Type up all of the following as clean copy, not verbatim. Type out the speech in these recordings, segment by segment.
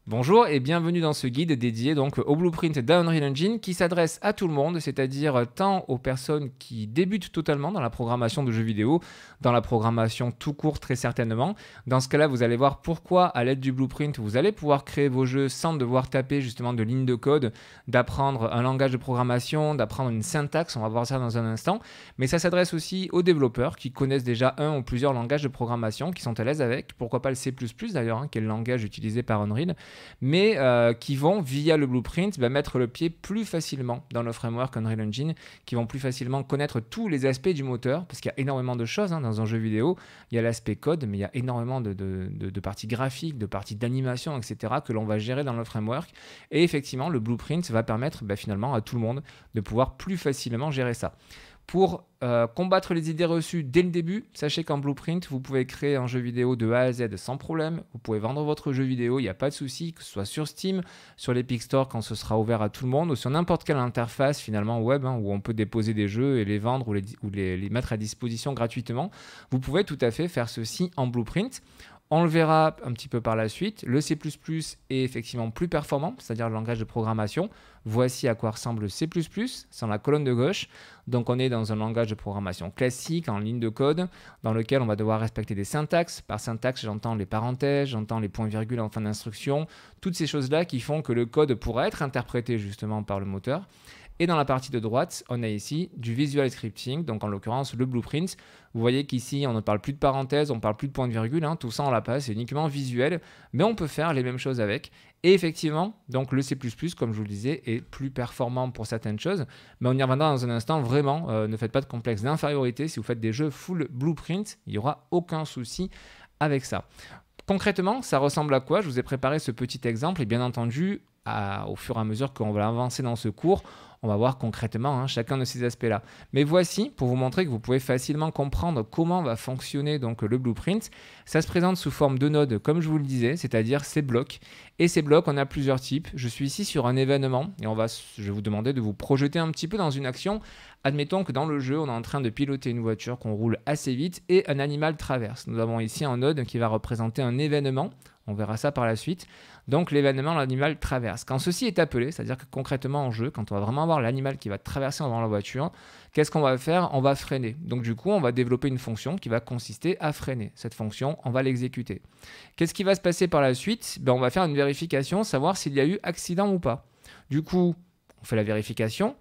Bonjour et bienvenue dans ce guide dédié donc au blueprint d'Unreal Engine qui s'adresse à tout le monde, c'est-à-dire tant aux personnes qui débutent totalement dans la programmation de jeux vidéo, dans la programmation tout court très certainement. Dans ce cas-là, vous allez voir pourquoi à l'aide du blueprint, vous allez pouvoir créer vos jeux sans devoir taper justement de lignes de code, d'apprendre un langage de programmation, d'apprendre une syntaxe, on va voir ça dans un instant. Mais ça s'adresse aussi aux développeurs qui connaissent déjà un ou plusieurs langages de programmation, qui sont à l'aise avec, pourquoi pas le C++ d'ailleurs, qui est le langage utilisé par Unreal, mais qui vont, via le blueprint, mettre le pied plus facilement dans le framework Unreal Engine, qui vont plus facilement connaître tous les aspects du moteur, parce qu'il y a énormément de choses dans un jeu vidéo. Il y a l'aspect code, mais il y a énormément de parties graphiques, de parties d'animation, etc., que l'on va gérer dans le framework. Et effectivement, le blueprint va permettre finalement à tout le monde de pouvoir plus facilement gérer ça. Pour combattre les idées reçues dès le début, sachez qu'en Blueprint, vous pouvez créer un jeu vidéo de A à Z sans problème. Vous pouvez vendre votre jeu vidéo, il n'y a pas de souci, que ce soit sur Steam, sur l'Epic Store quand ce sera ouvert à tout le monde, ou sur n'importe quelle interface finalement web où on peut déposer des jeux et les vendre ou les mettre à disposition gratuitement. Vous pouvez tout à fait faire ceci en Blueprint. On le verra un petit peu par la suite. Le C++ est effectivement plus performant, c'est-à-dire le langage de programmation. Voici à quoi ressemble le C++, c'est dans la colonne de gauche. Donc on est dans un langage de programmation classique, en ligne de code, dans lequel on va devoir respecter des syntaxes. Par syntaxe, j'entends les parenthèses, j'entends les points-virgules en fin d'instruction, toutes ces choses-là qui font que le code pourra être interprété justement par le moteur. Et dans la partie de droite, on a ici du visual scripting, donc en l'occurrence le blueprint. Vous voyez qu'ici, on ne parle plus de parenthèses, on ne parle plus de point de virgule, tout ça on l'a pas, c'est uniquement visuel, mais on peut faire les mêmes choses avec. Et effectivement, donc le C++, comme je vous le disais, est plus performant pour certaines choses, mais on y reviendra dans un instant. Vraiment, ne faites pas de complexe d'infériorité. Si vous faites des jeux full blueprint, il n'y aura aucun souci avec ça. Concrètement, ça ressemble à quoi? Je vous ai préparé ce petit exemple et bien entendu, au fur et à mesure qu'on va avancer dans ce cours, on va voir concrètement chacun de ces aspects-là. Mais voici, pour vous montrer que vous pouvez facilement comprendre comment va fonctionner donc le blueprint. Ça se présente sous forme de nodes, comme je vous le disais, c'est-à-dire ces blocs. Et ces blocs, on a plusieurs types. Je suis ici sur un événement et je vais vous demander de vous projeter un petit peu dans une action. Admettons que dans le jeu, on est en train de piloter une voiture, qu'on roule assez vite et un animal traverse. Nous avons ici un node qui va représenter un événement. On verra ça par la suite. Donc l'événement, l'animal traverse. Quand ceci est appelé, c'est-à-dire que concrètement en jeu, quand on va vraiment avoir l'animal qui va traverser devant la voiture, qu'est-ce qu'on va faire? On va freiner. Donc du coup, on va développer une fonction qui va consister à freiner. Cette fonction, on va l'exécuter. Qu'est-ce qui va se passer par la suite? On va faire une vérification, savoir s'il y a eu accident ou pas. Du coup, on fait la vérification.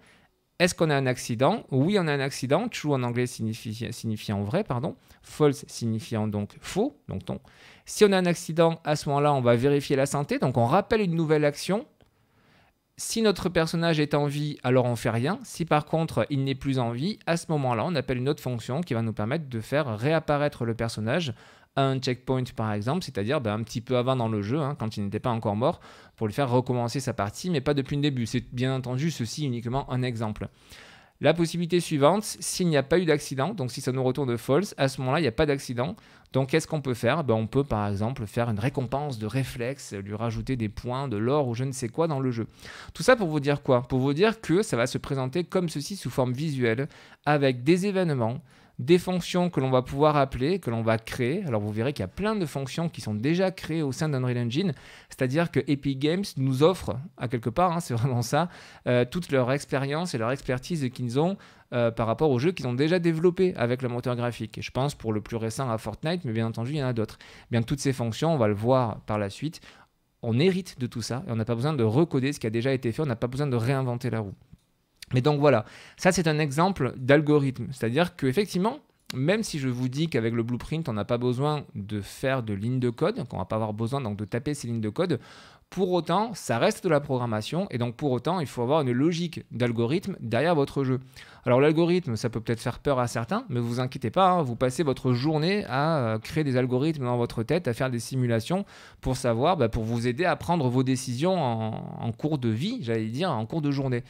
Est-ce qu'on a un accident? Oui, on a un accident. True en anglais signifiant vrai, pardon. False signifiant donc faux, donc non. Si on a un accident, à ce moment-là, on va vérifier la santé. Donc on rappelle une nouvelle action. Si notre personnage est en vie, alors on ne fait rien. Si par contre il n'est plus en vie, à ce moment-là, on appelle une autre fonction qui va nous permettre de faire réapparaître le personnage à un checkpoint par exemple, c'est-à-dire un petit peu avant dans le jeu, quand il n'était pas encore mort, pour lui faire recommencer sa partie, mais pas depuis le début. C'est bien entendu ceci uniquement un exemple. La possibilité suivante, s'il n'y a pas eu d'accident, donc si ça nous retourne false, à ce moment-là, il n'y a pas d'accident. Donc qu'est-ce qu'on peut faire? On peut par exemple faire une récompense de réflexe, lui rajouter des points, de l'or ou je ne sais quoi dans le jeu. Tout ça pour vous dire quoi? Pour vous dire que ça va se présenter comme ceci sous forme visuelle, avec des événements, des fonctions que l'on va pouvoir appeler, que l'on va créer. Alors vous verrez qu'il y a plein de fonctions qui sont déjà créées au sein d'Unreal Engine, c'est-à-dire que Epic Games nous offre, à quelque part, c'est vraiment ça, toute leur expérience et leur expertise qu'ils ont par rapport aux jeux qu'ils ont déjà développés avec le moteur graphique. Et je pense pour le plus récent à Fortnite, mais bien entendu il y en a d'autres. Bien toutes ces fonctions, on va le voir par la suite, on hérite de tout ça et on n'a pas besoin de recoder ce qui a déjà été fait, on n'a pas besoin de réinventer la roue. Mais donc voilà, ça c'est un exemple d'algorithme, c'est-à-dire qu'effectivement, même si je vous dis qu'avec le blueprint, on n'a pas besoin de faire de lignes de code, qu'on ne va pas avoir besoin donc de taper ces lignes de code, pour autant, ça reste de la programmation et donc pour autant, il faut avoir une logique d'algorithme derrière votre jeu. Alors l'algorithme, ça peut peut-être faire peur à certains, mais vous inquiétez pas, vous passez votre journée à créer des algorithmes dans votre tête, à faire des simulations pour savoir, pour vous aider à prendre vos décisions en cours de vie, j'allais dire, en cours de journée.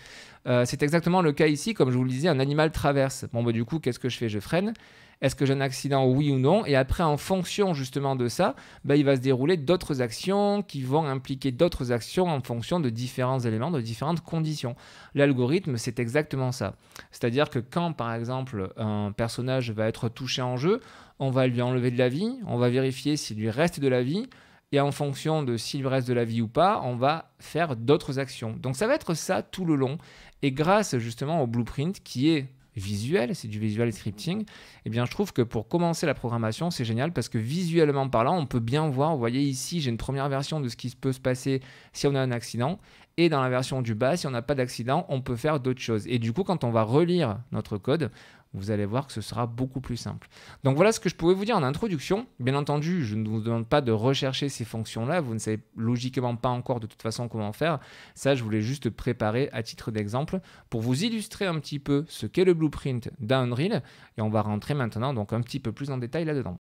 C'est exactement le cas ici, comme je vous le disais, un animal traverse. Du coup, qu'est-ce que je fais? Je freine. Est-ce que j'ai un accident, oui ou non? Et après, en fonction justement de ça, il va se dérouler d'autres actions qui vont impliquer d'autres actions en fonction de différents éléments, de différentes conditions. L'algorithme, c'est exactement ça. C'est-à-dire que quand, par exemple, un personnage va être touché en jeu, on va lui enlever de la vie, on va vérifier s'il lui reste de la vie, Et en fonction de s'il lui reste de la vie ou pas, on va faire d'autres actions. Donc ça va être ça tout le long. Et grâce justement au blueprint qui est visuel, c'est du visual scripting, eh bien je trouve que pour commencer la programmation, c'est génial parce que visuellement parlant, on peut bien voir, vous voyez ici, j'ai une première version de ce qui peut se passer si on a un accident. Et dans la version du bas, si on n'a pas d'accident, on peut faire d'autres choses. Et du coup, quand on va relire notre code, vous allez voir que ce sera beaucoup plus simple. Donc voilà ce que je pouvais vous dire en introduction. Bien entendu, je ne vous demande pas de rechercher ces fonctions-là. Vous ne savez logiquement pas encore de toute façon comment faire. Ça, je voulais juste préparer à titre d'exemple pour vous illustrer un petit peu ce qu'est le blueprint d'Unreal. Et on va rentrer maintenant donc un petit peu plus en détail là-dedans.